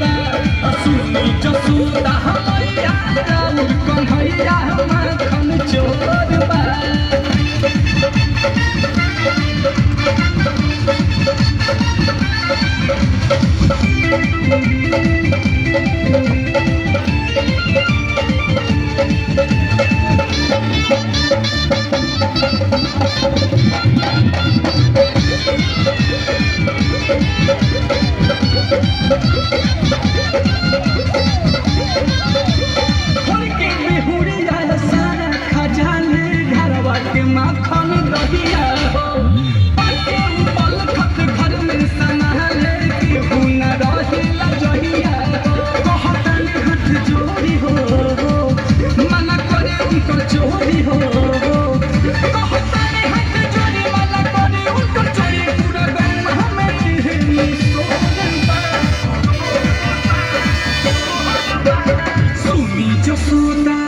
बा सुनी जसोदा मैया राउर कन्हैया माखन चोर बा माखन दहिया हो पल खत घर में संभाले केहू न रहिला जहिया कहतन हाथ जोड़ी हो मना करे उनको चोरी हो कहतन हाथ जोड़ी मना करे उनको चोरी पूरा गाँव हमें तिहरी सोगन सुनी जसोदा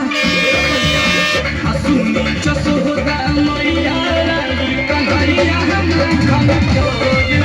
सुनी जसोदा मैया रानी कन्हैया माखन चोर